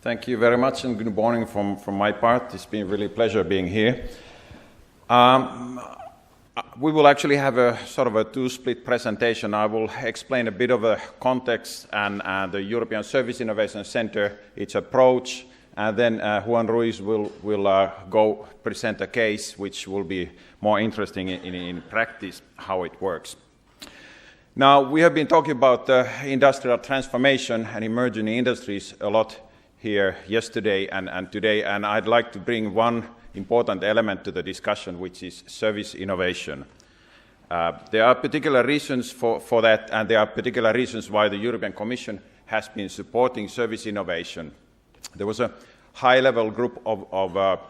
Thank you very much, and good morning from my part. It's been really a pleasure being here. We will actually have a sort of a two-split presentation. I will explain a bit of a context and the European Service Innovation Center, its approach, and then Juan Ruiz will go present a case which will be more interesting in practice, how it works. Now, we have been talking about industrial transformation and emerging industries a lot here yesterday and today, and I'd like to bring one important element to the discussion, which is service innovation. There are particular reasons for that, and there are particular reasons why the European Commission has been supporting service innovation. There was a high-level group of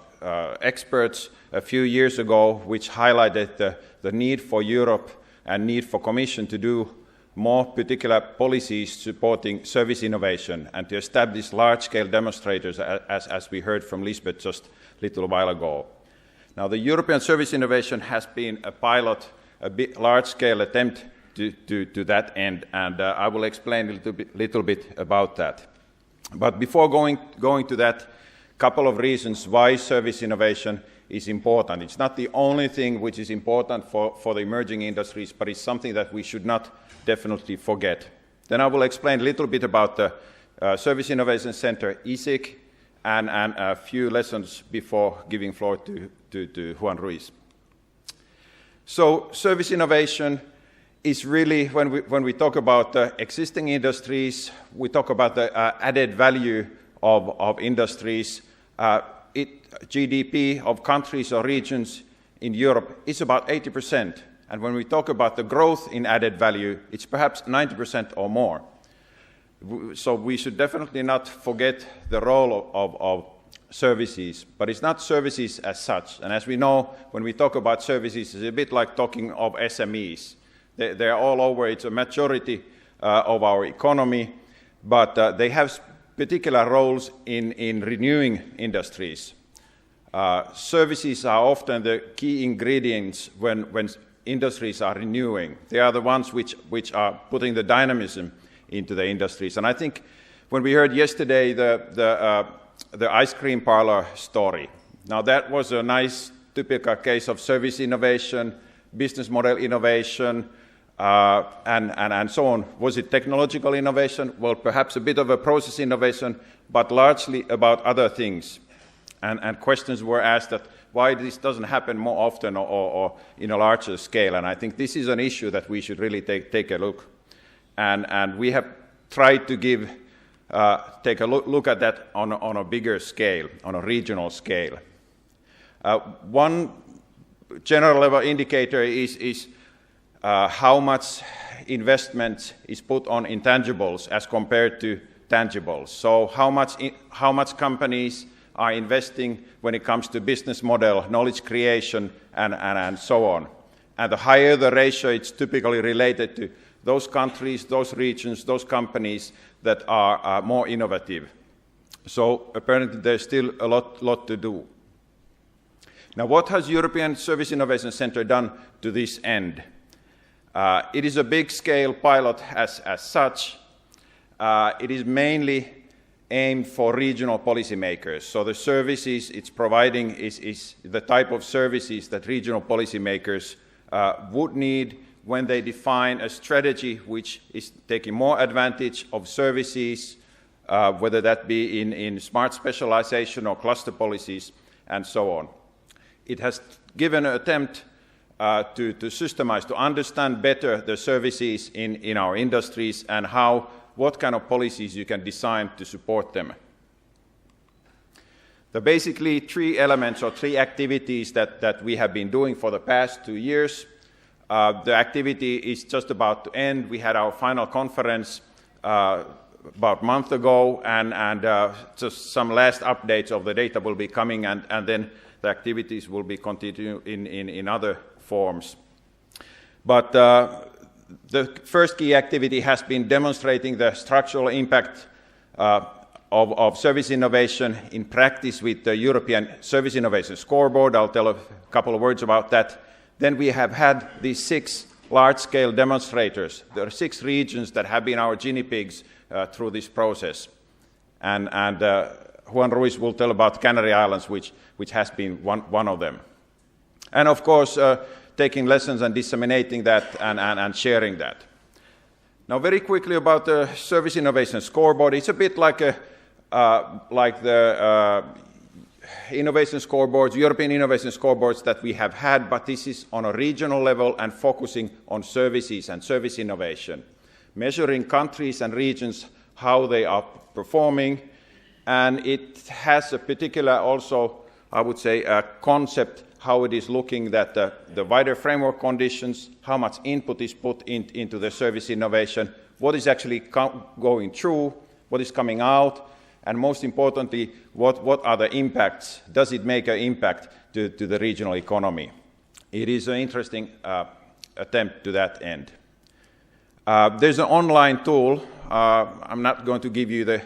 experts a few years ago which highlighted the need for Europe and need for Commission to do more particular policies supporting service innovation and to establish large-scale demonstrators, as we heard from Lisbeth just a little while ago. Now, the European Service Innovation has been a pilot, a bit large-scale attempt to that end, and I will explain a little bit about that. But before going to that, couple of reasons why service innovation is important. It's not the only thing which is important for the emerging industries, but it's something that we should not definitely forget. Then I will explain a little bit about the Service Innovation Center, ESIC, and a few lessons before giving floor to Juan Ruiz. So service innovation is really, when we talk about existing industries, we talk about the added value of industries. GDP of countries or regions in Europe is about 80%. And when we talk about the growth in added value, it's perhaps 90% or more. So we should definitely not forget the role of services, but it's not services as such. And as we know, when we talk about services, it's a bit like talking of SMEs. They're all over. It's a majority of our economy, but they have particular roles in renewing industries. Services are often the key ingredients when industries are renewing. They are the ones which are putting the dynamism into the industries. And I think when we heard yesterday the ice cream parlor story, now that was a nice typical case of service innovation, business model innovation, and so on. Was it technological innovation? Well, perhaps a bit of a process innovation, but largely about other things. And questions were asked that why this doesn't happen more often or in a larger scale. And I think this is an issue that we should really take a look. And we have tried to take a look at that on a bigger scale, on a regional scale. One general level indicator is how much investment is put on intangibles as compared to tangibles. So how much companies are investing when it comes to business model, knowledge creation, and so on. And the higher the ratio, it's typically related to those countries, those regions, those companies that are more innovative. So apparently there's still a lot to do. Now, what has European Service Innovation Center done to this end? It is a big-scale pilot as such. It is mainly aimed for regional policymakers. So the services it's providing is the type of services that regional policymakers would need when they define a strategy which is taking more advantage of services, whether that be in smart specialization or cluster policies, and so on. It has given an attempt to systemize, to understand better the services in our industries and what kind of policies you can design to support them. There are basically three elements or three activities that we have been doing for the past 2 years. The activity is just about to end. We had our final conference about a month ago, and just some last updates of the data will be coming, and then the activities will be continued in other forms. But the first key activity has been demonstrating the structural impact of service innovation in practice with the European Service Innovation Scoreboard. I'll tell a couple of words about that. Then we have had these 6 large-scale demonstrators. There are 6 regions that have been our guinea pigs through this process. And Juan Ruiz will tell about Canary Islands, which has been one of them. And of course, taking lessons and disseminating that and sharing that. Now, very quickly about the Service Innovation Scoreboard. It's a bit like the innovation scoreboards, European innovation scoreboards that we have had, but this is on a regional level and focusing on services and service innovation, measuring countries and regions how they are performing, and it has a particular also, I would say, a concept how it is looking at the wider framework conditions, how much input is put into the service innovation, what is actually going through, what is coming out, and most importantly, what are the impacts? Does it make an impact to the regional economy? It is an interesting attempt to that end. There's an online tool. I'm not going to give you the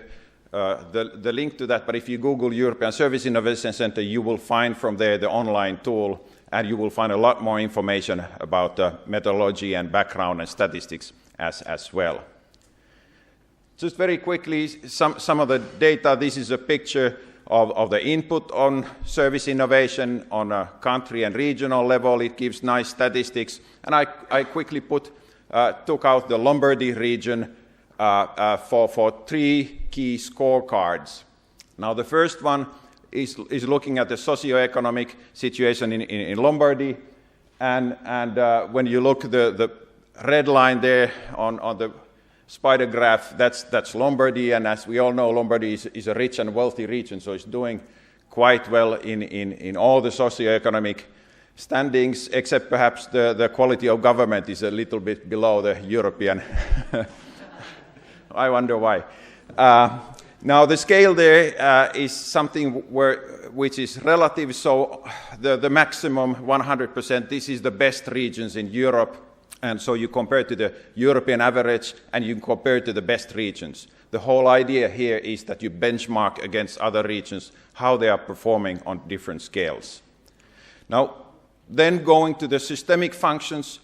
link to that, but if you Google European Service Innovation Center, you will find from there the online tool, and you will find a lot more information about methodology and background and statistics as well. Just very quickly, some of the data. This is a picture of the input on service innovation on a country and regional level. It gives nice statistics, and I quickly took out the Lombardy region for 3 key scorecards. Now, the first one is looking at the socioeconomic situation in Lombardy, and when you look the red line there on the spider graph, that's Lombardy, and as we all know, Lombardy is a rich and wealthy region, so it's doing quite well in all the socioeconomic standings, except perhaps the quality of government is a little bit below the European. I wonder why. Now, the scale there is something which is relative, so the maximum 100%, this is the best regions in Europe, and so you compare to the European average and you compare to the best regions. The whole idea here is that you benchmark against other regions how they are performing on different scales. Now, then going to the systemic functions,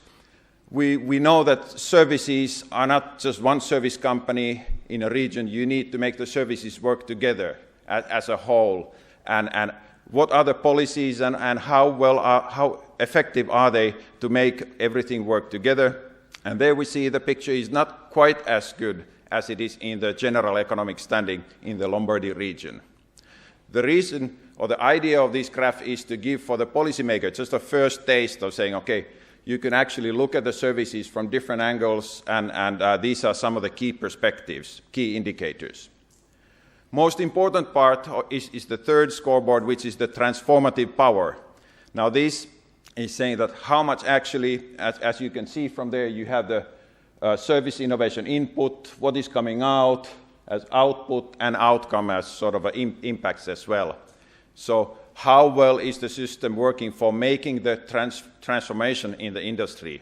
we know that services are not just one service company in a region. You need to make the services work together as a whole. And what are the policies and how effective are they to make everything work together? And there we see the picture is not quite as good as it is in the general economic standing in the Lombardy region. The reason or the idea of this graph is to give for the policymaker just a first taste of saying, okay, you can actually look at the services from different angles, and these are some of the key perspectives, key indicators. Most important part is the third scoreboard, which is the transformative power. Now, this is saying that how much actually, as you can see from there, you have the service innovation input, what is coming out as output, and outcome as sort of impacts as well. So how well is the system working for making the transformation in the industry?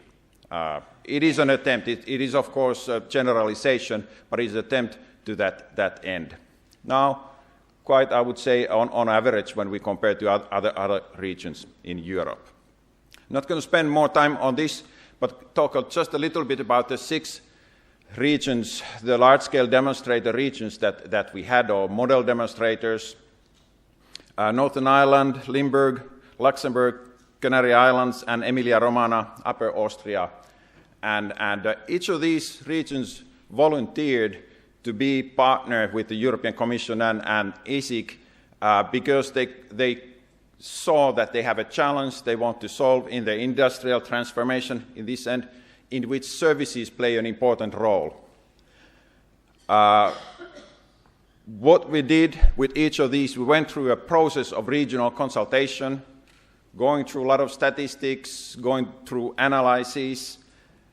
It is an attempt. It is, of course, a generalization, but it is an attempt to that end. Now, quite, I would say, on average, when we compare to other regions in Europe. Not going to spend more time on this, but talk just a little bit about the 6 regions, the large-scale demonstrator regions that we had, or model demonstrators. Northern Ireland, Limburg, Luxembourg, Canary Islands, and Emilia-Romagna, Upper Austria. And each of these regions volunteered to be partnered with the European Commission and ESIC because they saw that they have a challenge they want to solve in the industrial transformation in this end, in which services play an important role. What we did with each of these, we went through a process of regional consultation, going through a lot of statistics, going through analyses,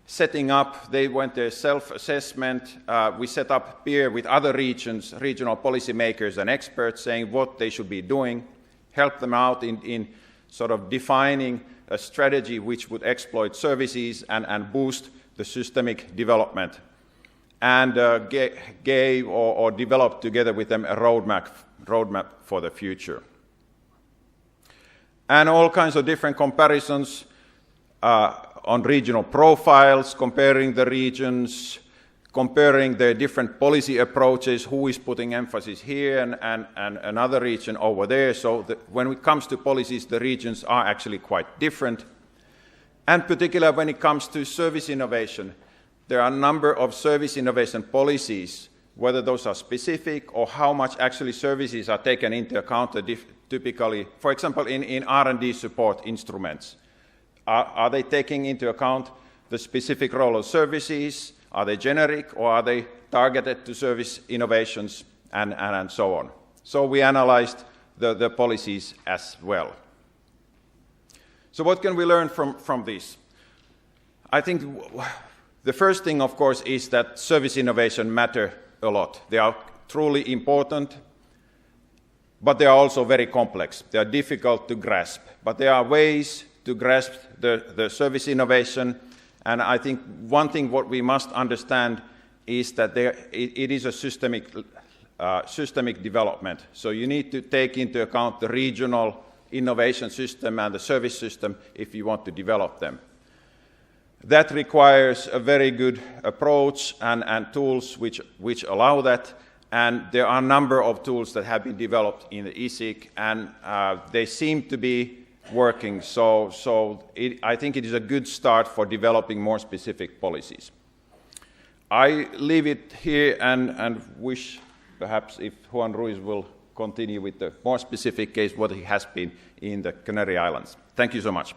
setting up, they went their self-assessment. We set up peer with other regions, regional policymakers and experts, saying what they should be doing, help them out in sort of defining a strategy which would exploit services and boost the systemic development, and gave or developed together with them a roadmap for the future. And all kinds of different comparisons on regional profiles, comparing the regions, comparing the different policy approaches, who is putting emphasis here and another region over there. So when it comes to policies, the regions are actually quite different. And particularly when it comes to service innovation, there are a number of service innovation policies, whether those are specific or how much actually services are taken into account typically, for example, in R&D support instruments. Are they taking into account the specific role of services? Are they generic, or are they targeted to service innovations, and so on? So we analyzed the policies as well. So what can we learn from this? I think the first thing, of course, is that service innovation matter a lot. They are truly important, but they are also very complex. They are difficult to grasp, but there are ways to grasp the service innovation. And I think one thing what we must understand is that it is a systemic development. So you need to take into account the regional innovation system and the service system if you want to develop them. That requires a very good approach and tools which allow that. And there are a number of tools that have been developed in the ESIC, and they seem to be working, so I think it is a good start for developing more specific policies. I leave it here and wish perhaps if Juan Ruiz will continue with the more specific case, what he has been in the Canary Islands. Thank you so much.